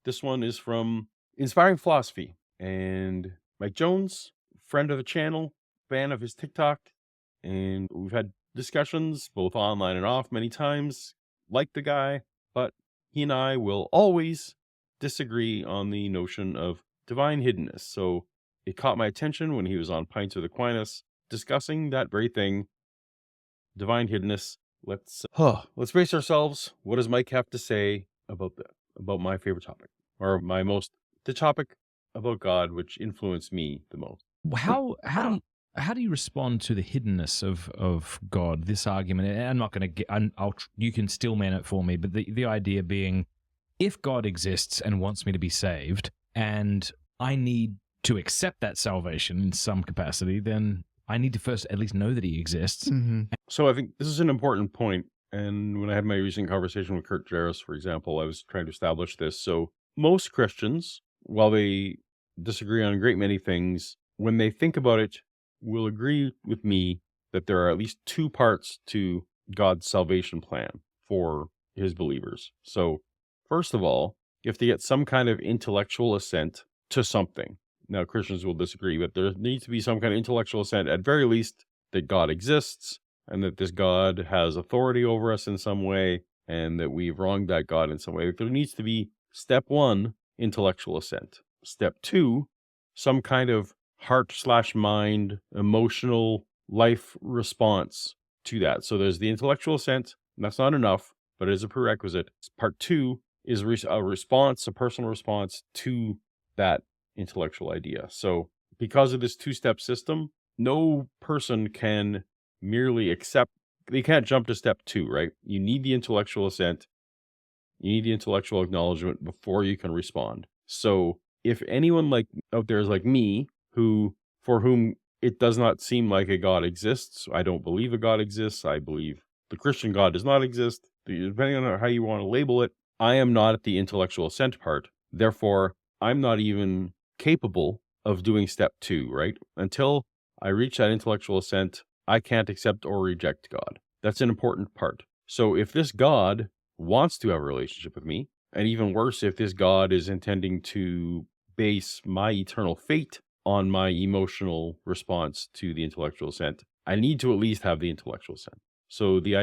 This one is from Inspiring Philosophy. And Mike Jones, friend of the channel, fan of his TikTok. And we've had discussions, both online and off, many times. Like the guy, but he and I will always disagree on the notion of divine hiddenness. So it caught my attention when he was on Pints with Aquinas discussing that very thing, divine hiddenness. Let's brace ourselves. What does Mike have to say about my favorite topic, or the topic about God, which influenced me the most? How do you respond to the hiddenness of God? This argument, and I'm not going to get. You can still man it for me, but the idea being, if God exists and wants me to be saved, and I need to accept that salvation in some capacity, then I need to first at least know that he exists. Mm-hmm. So I think this is an important point. And when I had my recent conversation with Kurt Jarris, for example, I was trying to establish this. So most Christians, while they disagree on a great many things, when they think about it, will agree with me that there are at least two parts to God's salvation plan for his believers. So first of all, you have to get some kind of intellectual assent to something. Now, Christians will disagree, but there needs to be some kind of intellectual assent, at very least, that God exists, and that this God has authority over us in some way, and that we've wronged that God in some way. There needs to be, step one, intellectual assent. Step two, some kind of heart/mind, emotional life response to that. So there's the intellectual assent, and that's not enough, but it is a prerequisite. Part two is a personal response to that intellectual idea. So because of this two-step system, no person can merely accept, they can't jump to step two, right? You need the intellectual assent, you need the intellectual acknowledgement before you can respond. So if anyone out there is like me, for whom it does not seem like a God exists, I don't believe a God exists, I believe the Christian God does not exist, depending on how you want to label it, I am not at the intellectual assent part. Therefore, I'm not even capable of doing step two, right? Until I reach that intellectual assent, I can't accept or reject God. That's an important part. So if this God wants to have a relationship with me, and even worse, if this God is intending to base my eternal fate on my emotional response to the intellectual assent, I need to at least have the intellectual assent. So the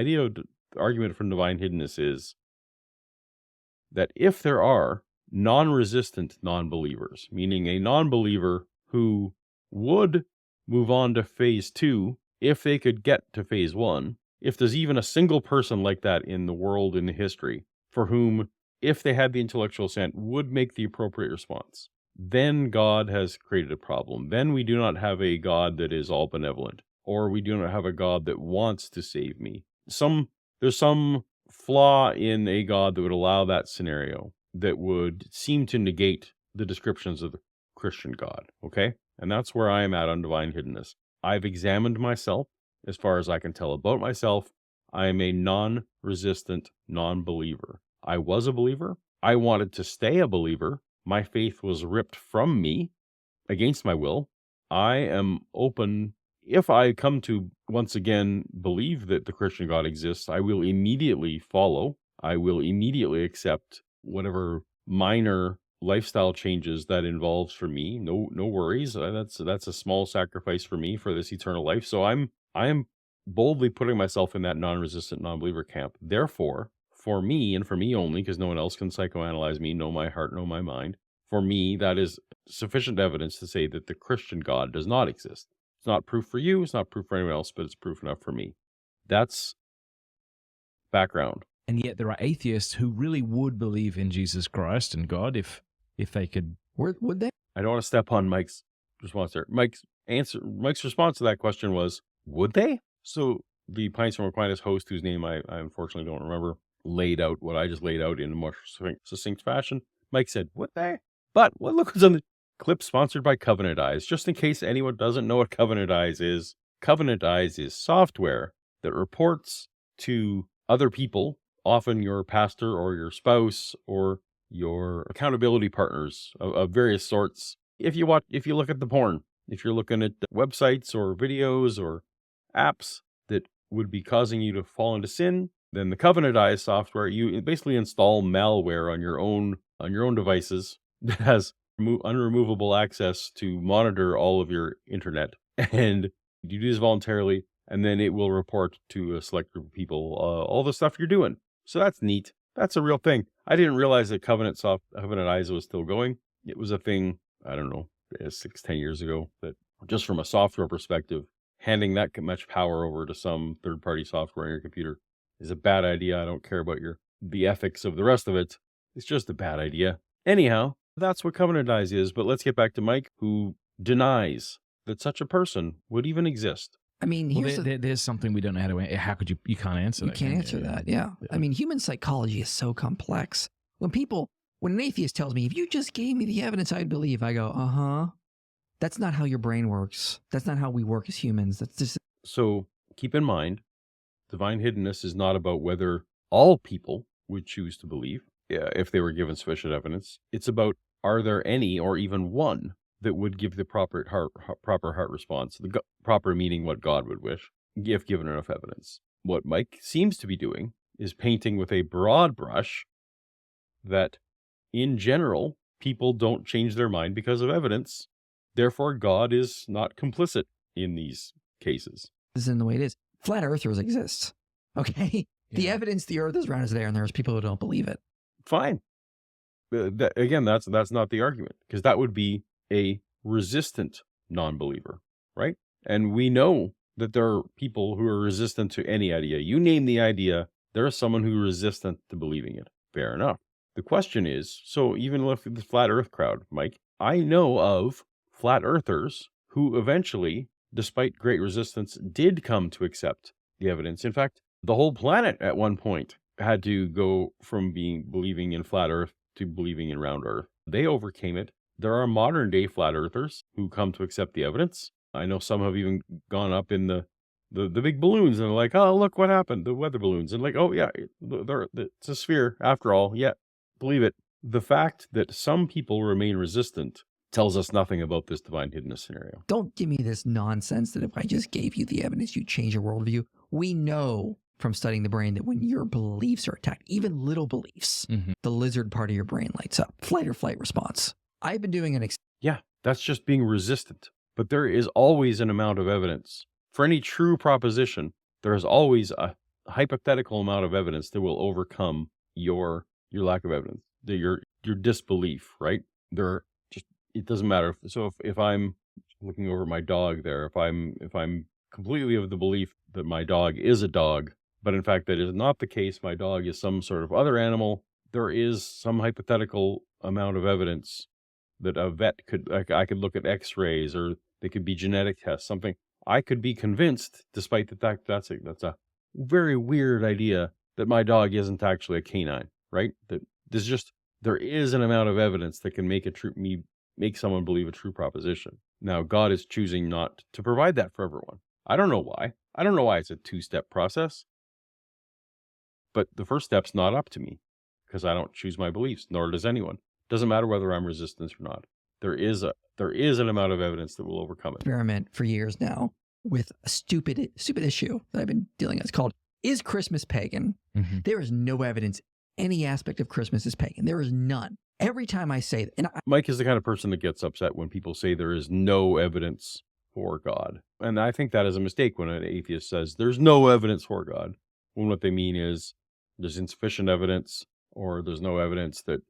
argument for divine hiddenness is that if there are non-resistant non-believers, meaning a non-believer who would move on to phase two if they could get to phase one, if there's even a single person like that in the world, in the history, for whom, if they had the intellectual assent, would make the appropriate response, then God has created a problem. Then we do not have a God that is all benevolent, or we do not have a God that wants to save me. There's some flaw in a God that would allow that scenario, that would seem to negate the descriptions of the Christian God, okay? And that's where I am at on divine hiddenness. I've examined myself as far as I can tell about myself. I am a non-resistant non-believer. I was a believer. I wanted to stay a believer. My faith was ripped from me against my will. I am open. If I come to once again believe that the Christian God exists, I will immediately follow. I will immediately accept whatever minor lifestyle changes that involves for me. No worries. That's a small sacrifice for me for this eternal life. So I am boldly putting myself in that non-resistant non-believer camp. Therefore, for me, and for me only, because no one else can psychoanalyze me, know my heart, know my mind, for me, that is sufficient evidence to say that the Christian God does not exist. It's not proof for you, it's not proof for anyone else, but it's proof enough for me. That's background. And yet there are atheists who really would believe in Jesus Christ and God if they could. Would they? I don't want to step on Mike's response there. Mike's response to that question was, would they? So the Pints from Aquinas host, whose name I unfortunately don't remember, laid out what I just laid out in a more succinct fashion. Mike said, would they? But look what's on the clip sponsored by Covenant Eyes. Just in case anyone doesn't know what Covenant Eyes is software that reports to other people, often your pastor or your spouse or your accountability partners of various sorts. If you look at the porn, if you're looking at websites or videos or apps that would be causing you to fall into sin, then the Covenant Eyes software, you basically install malware on your own on your own devices that has unremovable access to monitor all of your internet. And you do this voluntarily, and then it will report to a select group of people all the stuff you're doing. So that's neat. That's a real thing. I didn't realize that Covenant ISO was still going. It was a thing, I don't know, 10 years ago, that just from a software perspective, handing that much power over to some third-party software on your computer is a bad idea. I don't care about the ethics of the rest of it. It's just a bad idea. Anyhow, that's what Covenant Eyes is. But let's get back to Mike, who denies that such a person would even exist. I mean, Well, there's something we don't know how to. How could you can't answer you that? can't can answer you? that. Yeah. I mean, human psychology is so complex. When an atheist tells me, if you just gave me the evidence, I'd believe, I go, uh-huh. That's not how your brain works. That's not how we work as humans. That's just. So keep in mind, divine hiddenness is not about whether all people would choose to believe if they were given sufficient evidence. It's about, are there any or even one that would give the proper heart response, proper meaning what God would wish, if given enough evidence. What Mike seems to be doing is painting with a broad brush that, in general, people don't change their mind because of evidence. Therefore, God is not complicit in these cases. This isn't the way it is. Flat earthers exist. Okay? The Yeah. evidence the earth is round is there, and there's people who don't believe it. Fine. Again, that's not the argument, because that would be a resistant non-believer, right? And we know that there are people who are resistant to any idea. You name the idea, there is someone who is resistant to believing it. Fair enough. The question is, so even with the flat earth crowd, Mike, I know of flat earthers who eventually, despite great resistance, did come to accept the evidence. In fact, the whole planet at one point had to go from believing in flat earth to believing in round earth. They overcame it. There are modern day flat earthers who come to accept the evidence. I know some have even gone up in the big balloons and they're like, oh, look what happened, the weather balloons. And like, oh yeah, it's a sphere after all. Yeah, believe it. The fact that some people remain resistant tells us nothing about this divine hiddenness scenario. Don't give me this nonsense that if I just gave you the evidence, you'd change your worldview. We know from studying the brain that when your beliefs are attacked, even little beliefs, the lizard part of your brain lights up. Flight or flight response. I've been doing Yeah, that's just being resistant. But there is always an amount of evidence. For any true proposition, there is always a hypothetical amount of evidence that will overcome your lack of evidence, your disbelief, right? It doesn't matter. So if I'm looking over my dog there, if I'm completely of the belief that my dog is a dog, but in fact that is not the case, my dog is some sort of other animal, there is some hypothetical amount of evidence that a vet I could look at x-rays, or they could be genetic tests, something. I could be convinced, despite the fact that's a very weird idea, that my dog isn't actually a canine, right? That there is an amount of evidence that can make someone believe a true proposition. Now, God is choosing not to provide that for everyone. I don't know why. I don't know why it's a two-step process. But the first step's not up to me, because I don't choose my beliefs, nor does anyone. Doesn't matter whether I'm resistant or not. There is an amount of evidence that will overcome it. Experiment for years now with a stupid issue that I've been dealing with. It's called, is Christmas pagan? There is no evidence any aspect of Christmas is pagan. There is none. Every time I say that, Mike is the kind of person that gets upset when people say there is no evidence for God. And I think that is a mistake when an atheist says there's no evidence for God, when what they mean is there's insufficient evidence, or there's no evidence that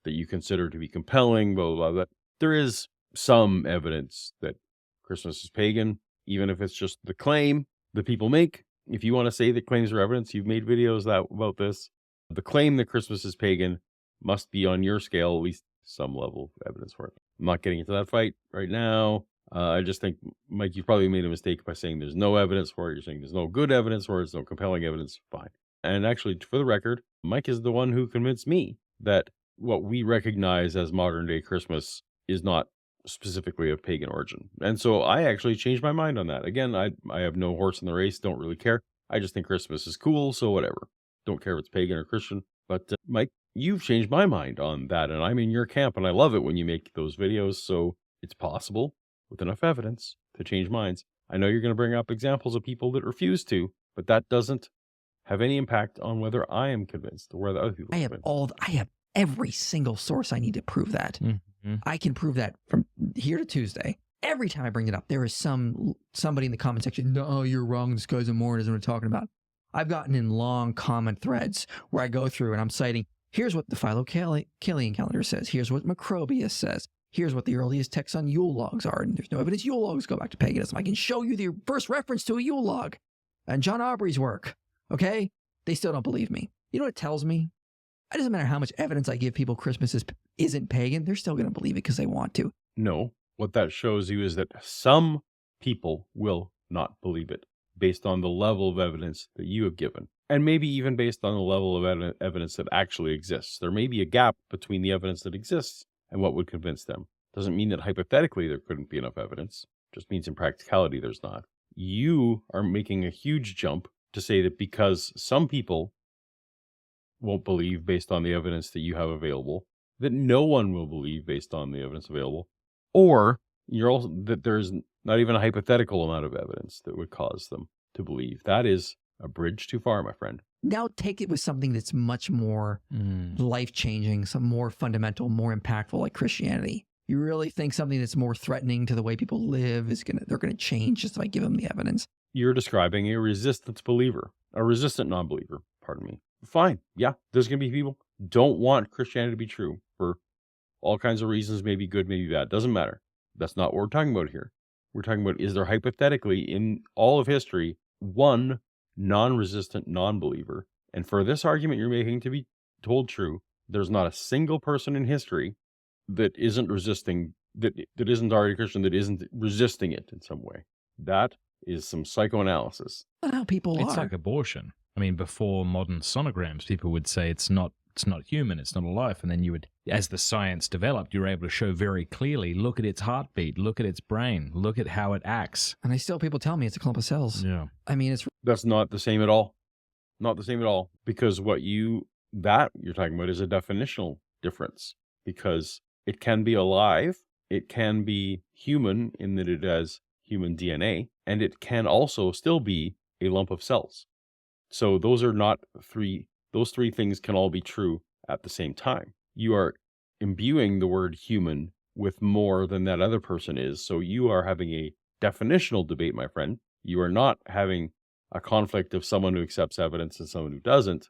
you consider to be compelling, blah, blah, blah. There is some evidence that Christmas is pagan, even if it's just the claim that people make. If you want to say that claims are evidence, you've made videos about this. The claim that Christmas is pagan must be, on your scale, at least some level of evidence for it. I'm not getting into that fight right now. I just think, Mike, you probably made a mistake by saying there's no evidence for it. You're saying there's no good evidence for it. There's no compelling evidence. Fine. And actually, for the record, Mike is the one who convinced me that what we recognize as modern day Christmas is not specifically of pagan origin. And so I actually changed my mind on that. Again, I have no horse in the race, don't really care. I just think Christmas is cool, so whatever. Don't care if it's pagan or Christian. But Mike, you've changed my mind on that, and I'm in your camp, and I love it when you make those videos. So it's possible, with enough evidence, to change minds. I know you're going to bring up examples of people that refuse to, but that doesn't have any impact on whether I am convinced or whether other people are convinced. I have every single source I need to prove that. Mm-hmm. I can prove that from here to Tuesday. Every time I bring it up, there is somebody in the comment section, no, you're wrong, this guy's a Mormon, isn't what we're talking about. I've gotten in long comment threads where I go through and I'm citing, here's what the Philo-Killian calendar says, here's what Macrobius says, here's what the earliest texts on Yule logs are, and there's no evidence Yule logs go back to paganism. I can show you the first reference to a Yule log and John Aubrey's work, okay? They still don't believe me. You know what it tells me? It doesn't matter how much evidence I give people Christmas isn't pagan, they're still going to believe it because they want to. No, what that shows you is that some people will not believe it based on the level of evidence that you have given, and maybe even based on the level of evidence that actually exists. There may be a gap between the evidence that exists and what would convince them. Doesn't mean that hypothetically there couldn't be enough evidence. Just means in practicality there's not. You are making a huge jump to say that because some people won't believe based on the evidence that you have available, that no one will believe based on the evidence available, or you're also that there's not even a hypothetical amount of evidence that would cause them to believe. That is a bridge too far, my friend. Now take it with something that's much more life-changing, some more fundamental, more impactful, like Christianity. You really think something that's more threatening to the way people live they're gonna change just if I give them the evidence? You're describing a resistant believer, a resistant non-believer, pardon me. Fine. Yeah, there's going to be people who don't want Christianity to be true for all kinds of reasons, maybe good, maybe bad. Doesn't matter. That's not what we're talking about here. We're talking about, is there hypothetically in all of history one non-resistant non-believer? And for this argument you're making to be told true, there's not a single person in history that isn't resisting, that isn't already Christian, that isn't resisting it in some way. That is some psychoanalysis. That's how people It's are. like abortion. I mean, before modern sonograms, people would say it's not human, it's not a life. And then you would, as the science developed, you were able to show very clearly, look at its heartbeat, look at its brain, look at how it acts. And people tell me it's a clump of cells. Yeah. I mean, That's not the same at all. Not the same at all. Because what you're talking about is a definitional difference. Because it can be alive, it can be human in that it has human DNA, and it can also still be a lump of cells. So those three things can all be true at the same time. You are imbuing the word human with more than that other person is. So you are having a definitional debate, my friend. You are not having a conflict of someone who accepts evidence and someone who doesn't.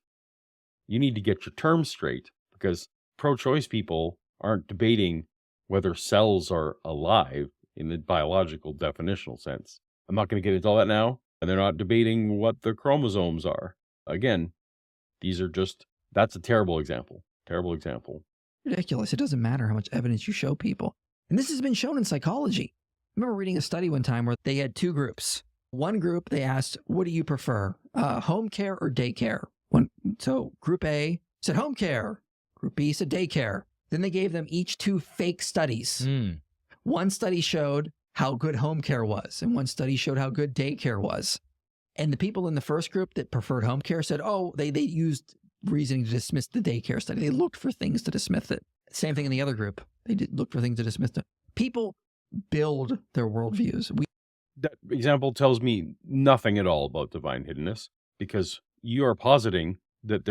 You need to get your terms straight, because pro-choice people aren't debating whether cells are alive in the biological definitional sense. I'm not going to get into all that now. And they're not debating what the chromosomes are. Again, that's a terrible example. Terrible example. ridiculous. It doesn't matter how much evidence you show people. And this has been shown in psychology. I remember reading a study one time where they had two groups. One group, they asked, what do you prefer, home care or daycare? So group A said home care. Group B said daycare. Then they gave them each two fake studies. One study showed how good home care was, and one study showed how good daycare was. And the people in the first group that preferred home care said, they used reasoning to dismiss the daycare study. They looked for things to dismiss it. Same thing in the other group. They did look for things to dismiss it. People build their worldviews. That example tells me nothing at all about divine hiddenness, because you are positing that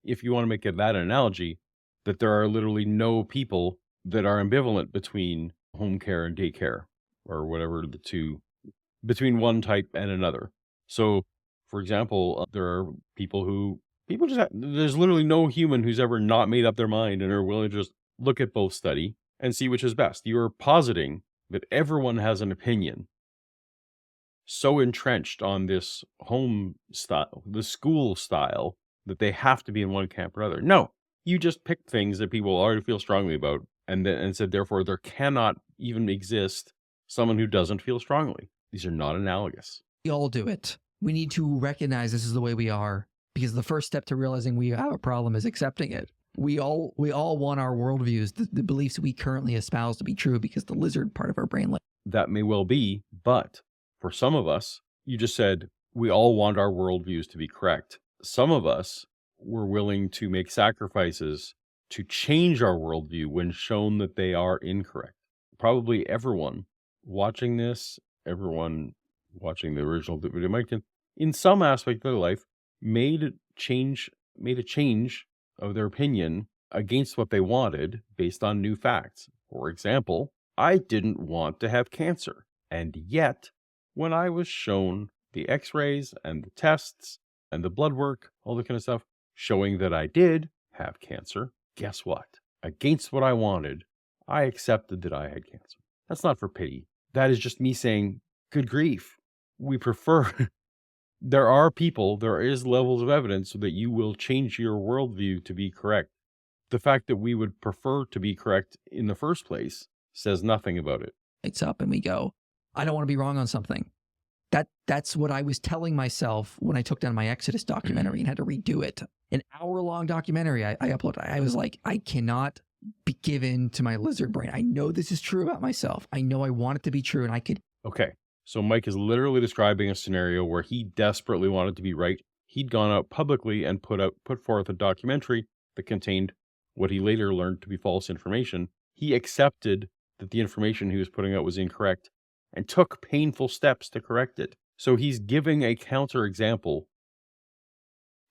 if you want to make it that analogy, that there are literally no people that are ambivalent between home care and daycare, or whatever the two, between one type and another. So, for example, there are there's literally no human who's ever not made up their mind and are willing to just look at both, study, and see which is best. You are positing that everyone has an opinion so entrenched on this home style, the school style, that they have to be in one camp or other. No, you just picked things that people already feel strongly about and said, therefore, there cannot even exist someone who doesn't feel strongly. These are not analogous. We all do it. We need to recognize this is the way we are, because the first step to realizing we have a problem is accepting it. We all want our worldviews, the beliefs we currently espouse, to be true, because the lizard part of our brain. That may well be, but for some of us, you just said we all want our worldviews to be correct. Some of us were willing to make sacrifices to change our worldview when shown that they are incorrect. Probably everyone watching this, everyone watching the original video, in some aspect of their life, made a change of their opinion against what they wanted based on new facts. For example, I didn't want to have cancer. And yet, when I was shown the x-rays and the tests and the blood work, all that kind of stuff, showing that I did have cancer, guess what? Against what I wanted, I accepted that I had cancer. That's not for pity. That is just me saying, good grief. We prefer... there is levels of evidence so that you will change your worldview to be correct. The fact that we would prefer to be correct in the first place says nothing about it. It's up and we go, I don't want to be wrong on something. That's what I was telling myself when I took down my Exodus documentary and had to redo it. An hour-long documentary I uploaded. I was like, I cannot be given to my lizard brain. I know this is true about myself. I know I want it to be true, and I could... Okay, so Mike is literally describing a scenario where he desperately wanted to be right. He'd gone out publicly and put forth a documentary that contained what he later learned to be false information. He accepted that the information he was putting out was incorrect and took painful steps to correct it. So he's giving a counterexample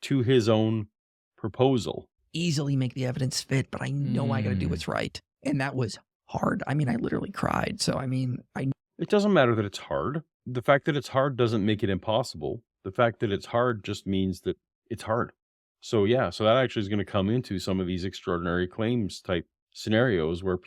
to his own proposal. Easily make the evidence fit, but I know I got to do what's right. And that was hard. I mean, I literally cried. So, It doesn't matter that it's hard. The fact that it's hard doesn't make it impossible. The fact that it's hard just means that it's hard. So yeah, so that actually is going to come into some of these extraordinary claims type scenarios where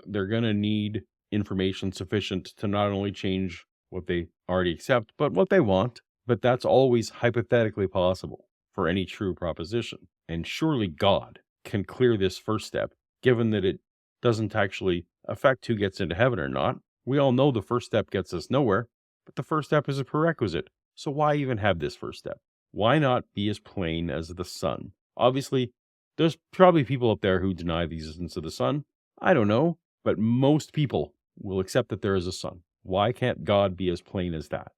they're going to need information sufficient to not only change what they already accept, but what they want. But that's always hypothetically possible for any true proposition. And surely God can clear this first step, given that it doesn't actually affect who gets into heaven or not. We all know the first step gets us nowhere, but the first step is a prerequisite. So why even have this first step? Why not be as plain as the sun? Obviously, there's probably people up there who deny the existence of the sun. I don't know, but most people will accept that there is a sun. Why can't God be as plain as that?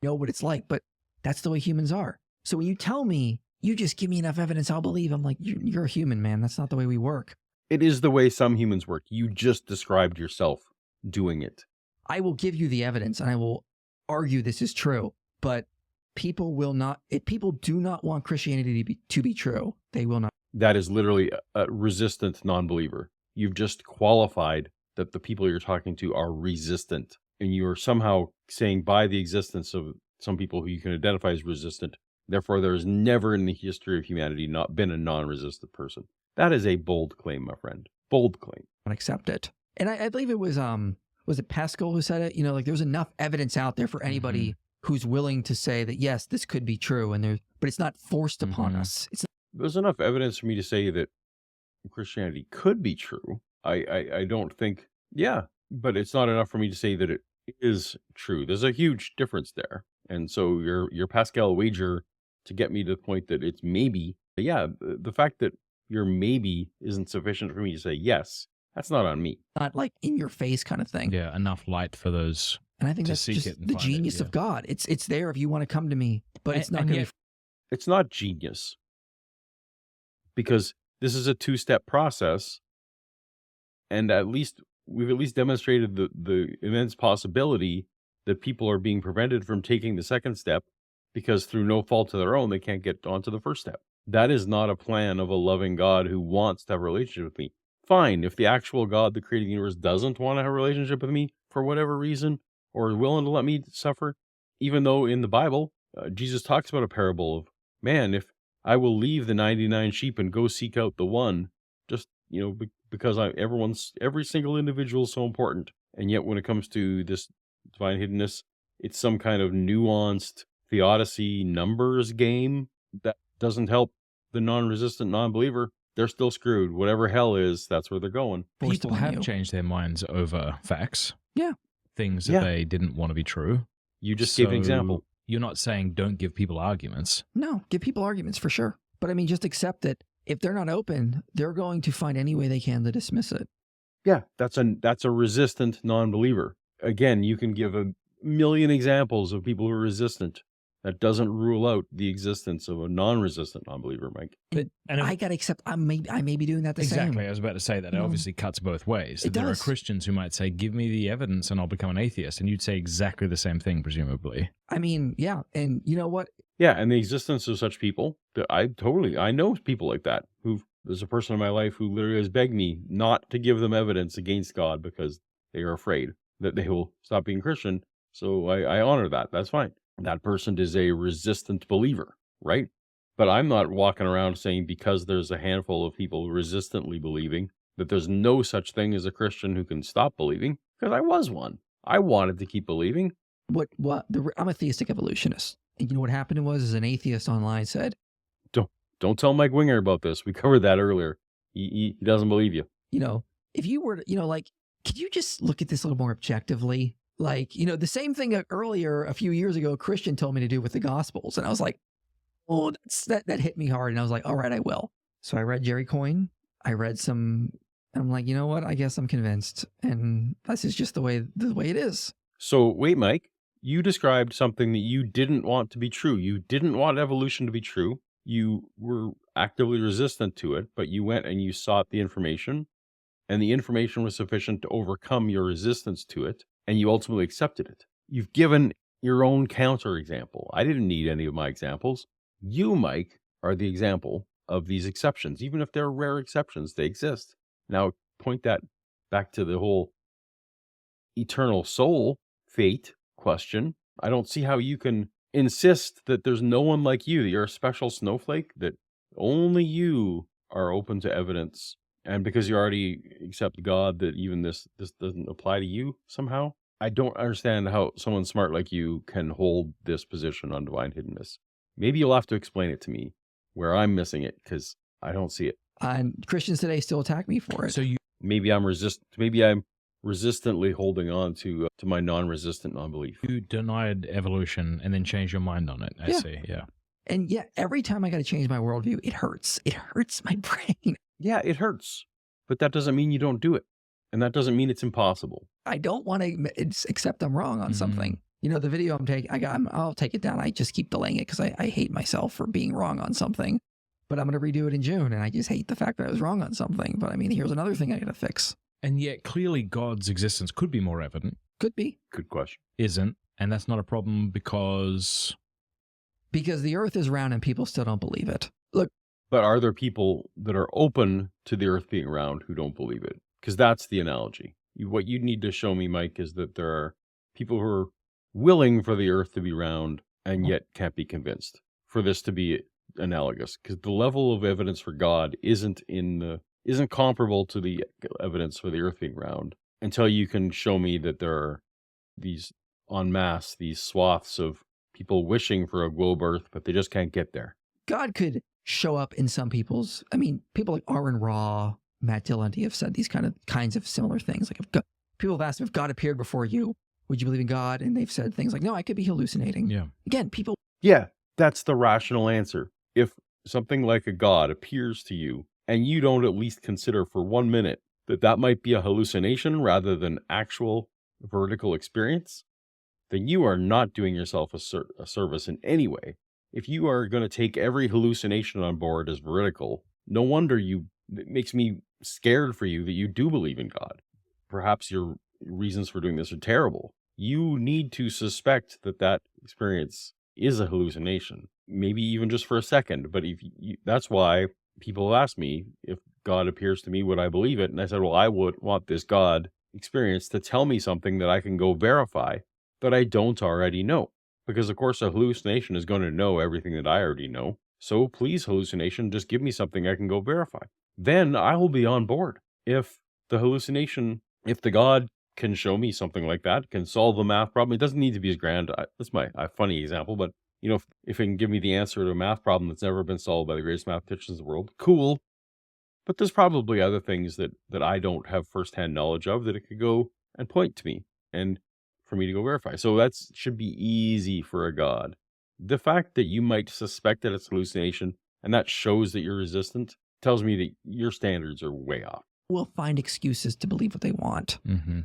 Know what it's like, but that's the way humans are. So when you tell me, you just give me enough evidence, I'll believe. I'm like, you're a human, man. That's not the way we work. It is the way some humans work. You just described yourself doing it. I will give you the evidence and I will argue this is true, but people do not want Christianity to be true. They will not. That is literally a resistant non-believer. You've just qualified that the people you're talking to are resistant. And you are somehow saying by the existence of some people who you can identify as resistant, therefore there has never in the history of humanity not been a non-resistant person. That is a bold claim, my friend. Bold claim. Accept it. And I believe it was it Pascal who said it? Like there's enough evidence out there for anybody who's willing to say that, yes, this could be true. But it's not forced upon us. There's enough evidence for me to say that Christianity could be true. I don't think, but it's not enough for me to say that it is true. There's a huge difference there. And so your Pascal wager to get me to the point that it's maybe, the fact that your maybe isn't sufficient for me to say yes, that's not on me. Not like in your face kind of thing. Yeah, enough light for those. And I think that's just the genius of God. It's there if you want to come to me, but it's not going to be. It's not genius. Because this is a two-step process. And we've at least demonstrated the immense possibility that people are being prevented from taking the second step because through no fault of their own, they can't get onto the first step. That is not a plan of a loving God who wants to have a relationship with me. Fine, if the actual God that created the universe doesn't want to have a relationship with me for whatever reason, or is willing to let me suffer, even though in the Bible, Jesus talks about a parable of, man, if I will leave the 99 sheep and go seek out the one, just, because every single individual is so important. And yet when it comes to this divine hiddenness, it's some kind of nuanced theodicy numbers game that doesn't help the non-resistant non-believer. They're still screwed. Whatever hell is, that's where they're going. People have changed their minds over facts. Yeah. Things that they didn't want to be true. You just gave an example. You're not saying don't give people arguments. No, give people arguments for sure. But just accept that if they're not open, they're going to find any way they can to dismiss it. Yeah, that's a resistant non-believer. Again, you can give a million examples of people who are resistant. That doesn't rule out the existence of a non-resistant non-believer, Mike. And I got to accept I may be doing that the same. Exactly. I was about to say that. It obviously cuts both ways. There are Christians who might say, give me the evidence and I'll become an atheist. And you'd say exactly the same thing, presumably. Yeah. And you know what? Yeah, and the existence of such people, I know people like that who've There's a person in my life who literally has begged me not to give them evidence against God because they are afraid that they will stop being Christian. So I honor that. That's fine. That person is a resistant believer, right? But I'm not walking around saying because there's a handful of people resistantly believing that there's no such thing as a Christian who can stop believing, because I was one. I wanted to keep believing. I'm a theistic evolutionist. And you know what happened was an atheist online said, Don't tell Mike Winger about this. We covered that earlier. He doesn't believe you. If you were to, could you just look at this a little more objectively? The same thing earlier, a few years ago, a Christian told me to do with the Gospels. And I was like, oh, that hit me hard. And I was like, all right, I will. So I read Jerry Coyne. I read some, and I'm like, you know what? I guess I'm convinced. And this is just the way it is. So wait, Mike, you described something that you didn't want to be true. You didn't want evolution to be true. You were actively resistant to it, but you went and you sought the information, and the information was sufficient to overcome your resistance to it, and you ultimately accepted it. You've given your own counterexample. I didn't need any of my examples. You, Mike, are the example of these exceptions. Even if they're rare exceptions, they exist. Now, point that back to the whole eternal soul fate question. I don't see how you can insist that there's no one like you, that you're a special snowflake, that only you are open to evidence. And because you already accept God, that even this doesn't apply to you somehow. I don't understand how someone smart like you can hold this position on divine hiddenness. Maybe you'll have to explain it to me where I'm missing it, because I don't see it. And Christians today still attack me for it. So Maybe I'm resistantly holding on to my non-resistant non-belief. you denied evolution and then changed your mind on it. I see. Yeah. And yet, every time I got to change my worldview, it hurts. It hurts my brain. Yeah, it hurts, but that doesn't mean you don't do it. And that doesn't mean it's impossible. I don't want to accept I'm wrong on something. The video I'm taking, I'll take it down. I just keep delaying it because I hate myself for being wrong on something. But I'm going to redo it in June, and I just hate the fact that I was wrong on something. But I mean, here's another thing I got to fix. And yet, clearly, God's existence could be more evident. Could be. Good question. Isn't. And that's not a problem because the earth is round and people still don't believe it. Look. But are there people that are open to the earth being round who don't believe it? Because that's the analogy. What you need to show me, Mike, is that there are people who are willing for the earth to be round and yet can't be convinced for this to be analogous. Because the level of evidence for God isn't comparable to the evidence for the earth being round until you can show me that there are these en masse, these swaths of people wishing for a globe earth, but they just can't get there. God could show up in some people's, people like Aaron Raw, Matt Dillon have said these kinds of similar things. Like, people have asked if God appeared before you, would you believe in God? And they've said things like, no, I could be hallucinating. Yeah. Again, people. Yeah, that's the rational answer. If something like a God appears to you and you don't at least consider for 1 minute that might be a hallucination rather than actual vertical experience, then you are not doing yourself a service in any way. If you are going to take every hallucination on board as veridical, no wonder it makes me scared for you that you do believe in God. Perhaps your reasons for doing this are terrible. You need to suspect that experience is a hallucination, maybe even just for a second. But that's why people have asked me, if God appears to me, would I believe it? And I said, well, I would want this God experience to tell me something that I can go verify that I don't already know. Because, of course, a hallucination is going to know everything that I already know. So please, hallucination, just give me something I can go verify. Then I will be on board. If the God can show me something like that, can solve the math problem, it doesn't need to be as grand. That's my funny example, but if it can give me the answer to a math problem that's never been solved by the greatest mathematicians in the world, cool. But there's probably other things that I don't have firsthand knowledge of that it could go and point to me and for me to go verify. So that should be easy for a God. The fact that you might suspect that it's hallucination and that shows that you're resistant tells me that your standards are way off. Will find excuses to believe what they want. Mm-hmm.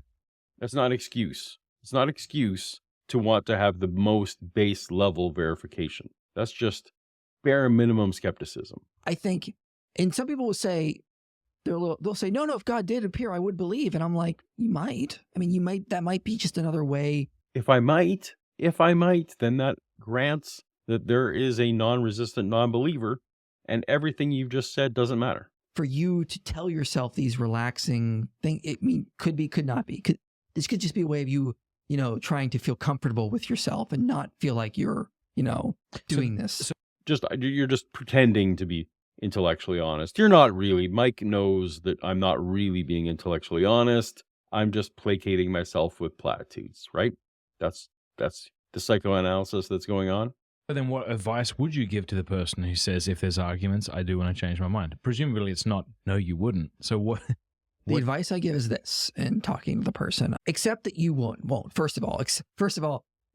That's not an excuse. It's not an excuse to want to have the most base level verification. That's just bare minimum skepticism. I think, and some people will say, they'll say, no, if God did appear, I would believe. And I'm like, you might. That might be just another way. If I might, then that grants that there is a non-resistant non-believer, and everything you've just said doesn't matter. for you to tell yourself these relaxing things. Could be, could not be. This could just be a way of you, trying to feel comfortable with yourself and not feel like you're, doing this. You're just pretending to be intellectually honest. You're not really. Mike knows that I'm not really being intellectually honest. I'm just placating myself with platitudes, right? That's the psychoanalysis that's going on. But then what advice would you give to the person who says, if there's arguments, I do want to change my mind? Presumably it's not, no, you wouldn't. So what? The advice I give is this in talking to the person: accept that you won't. First of all,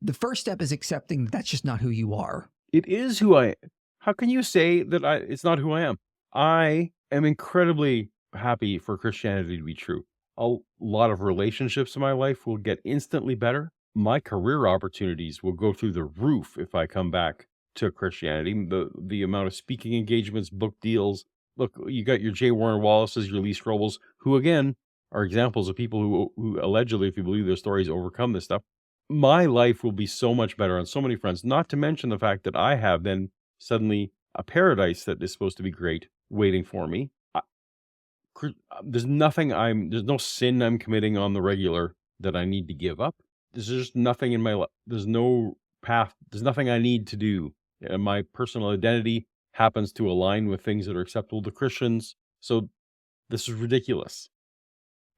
the first step is accepting that that's just not who you are. It is who I am. How can you say that it's not who I am? I am incredibly happy for Christianity to be true. A lot of relationships in my life will get instantly better. My career opportunities will go through the roof if I come back to Christianity. The amount of speaking engagements, book deals. Look, you got your J. Warner Wallace's, your Lee Strobels, who again are examples of people who allegedly, if you believe their stories, overcome this stuff. My life will be so much better on so many fronts, not to mention the fact that I have then suddenly a paradise that is supposed to be great waiting for me. There's no sin I'm committing on the regular that I need to give up. There's just nothing in my life. There's no path. There's nothing I need to do. And my personal identity happens to align with things that are acceptable to Christians. So this is ridiculous.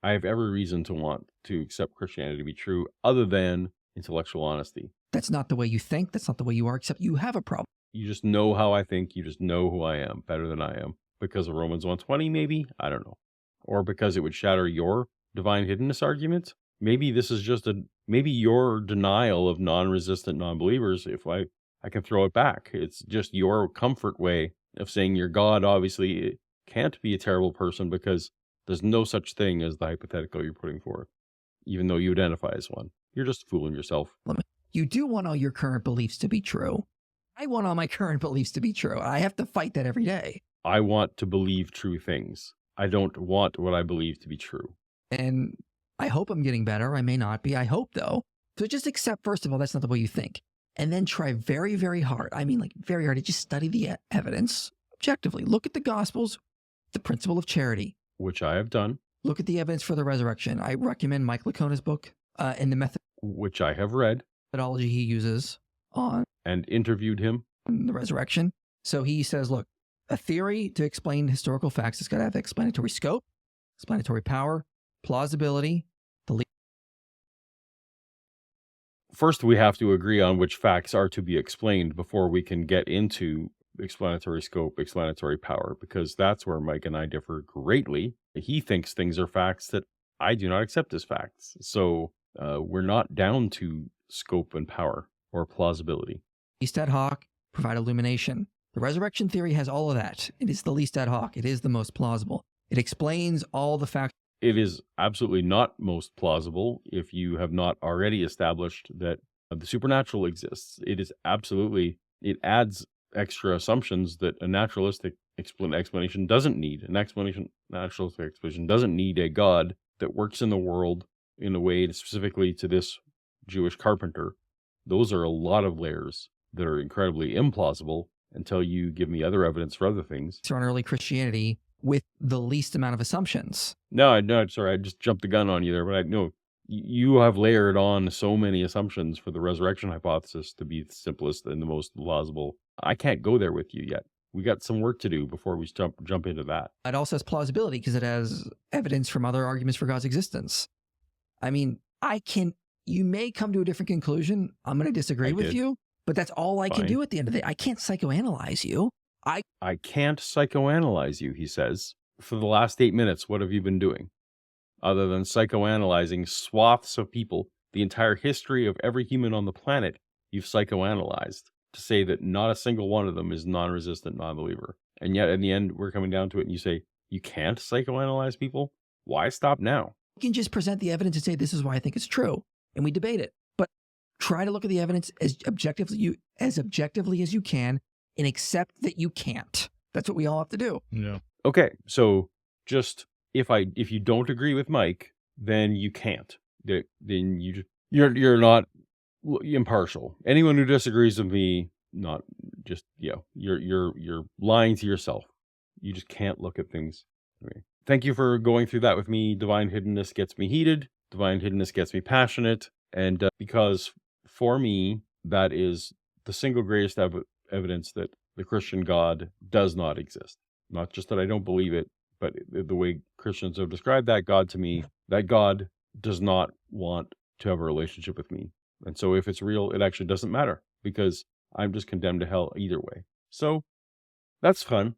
I have every reason to want to accept Christianity to be true, other than intellectual honesty. That's not the way you think. That's not the way you are, except you have a problem. You just know how I think. You just know who I am better than I am. Because of Romans 1:20, maybe? I don't know. Or because it would shatter your divine hiddenness argument? Maybe this is just maybe your denial of non-resistant non-believers, if I can throw it back. It's just your comfort way of saying your God obviously can't be a terrible person because there's no such thing as the hypothetical you're putting forth, even though you identify as one. You're just fooling yourself. You do want all your current beliefs to be true. I want all my current beliefs to be true. I have to fight that every day. I want to believe true things. I don't want what I believe to be true. And I hope I'm getting better. I may not be. I hope, though. So just accept, first of all, that's not the way you think. And then try very, very hard. I mean, like very hard to just study the evidence objectively. Look at the Gospels, the principle of charity. Which I have done. Look at the evidence for the resurrection. I recommend Mike Lacona's book and the which I have read. Methodology he uses on. And interviewed him. The resurrection. So he says, look, a theory to explain historical facts has got to have explanatory scope, explanatory power, plausibility. First, we have to agree on which facts are to be explained before we can get into explanatory scope, explanatory power, because that's where Mike and I differ greatly. He thinks things are facts that I do not accept as facts. So we're not down to scope and power or plausibility. Least ad hoc, provide illumination. The resurrection theory has all of that. It is the least ad hoc. It is the most plausible. It explains all the facts. It is absolutely not most plausible if you have not already established that the supernatural exists. It is absolutely, it adds extra assumptions that a naturalistic explanation doesn't need. Naturalistic explanation doesn't need a God that works in the world in a way specifically to this Jewish carpenter. Those are a lot of layers that are incredibly implausible until you give me other evidence for other things. On early Christianity with the least amount of assumptions. No, sorry, I just jumped the gun on you there, but you have layered on so many assumptions for the resurrection hypothesis to be the simplest and the most plausible. I can't go there with you yet. We got some work to do before we jump into that. It also has plausibility because it has evidence from other arguments for God's existence. I mean, you may come to a different conclusion. I'm going to disagree with you, but that's all I can do at the end of the day. I can't psychoanalyze you. I can't psychoanalyze you, he says. For the last 8 minutes, what have you been doing? Other than psychoanalyzing swaths of people, the entire history of every human on the planet, you've psychoanalyzed to say that not a single one of them is non-resistant non-believer. And yet, in the end, we're coming down to it and you say, you can't psychoanalyze people? Why stop now? You can just present the evidence and say, this is why I think it's true. And we debate it. But try to look at the evidence as objectively as you can and accept that you can't. That's what we all have to do. Yeah. Okay, so just if you don't agree with Mike, then you can't. Then you're not impartial. Anyone who disagrees with me, not just you're lying to yourself. You just can't look at things. Anyway, thank you for going through that with me. Divine hiddenness gets me heated. Divine hiddenness gets me passionate. And because for me, that is the single greatest evidence that the Christian God does not exist. Not just that I don't believe it, but the way Christians have described that God to me, that God does not want to have a relationship with me. And so if it's real, it actually doesn't matter because I'm just condemned to hell either way. So that's fun.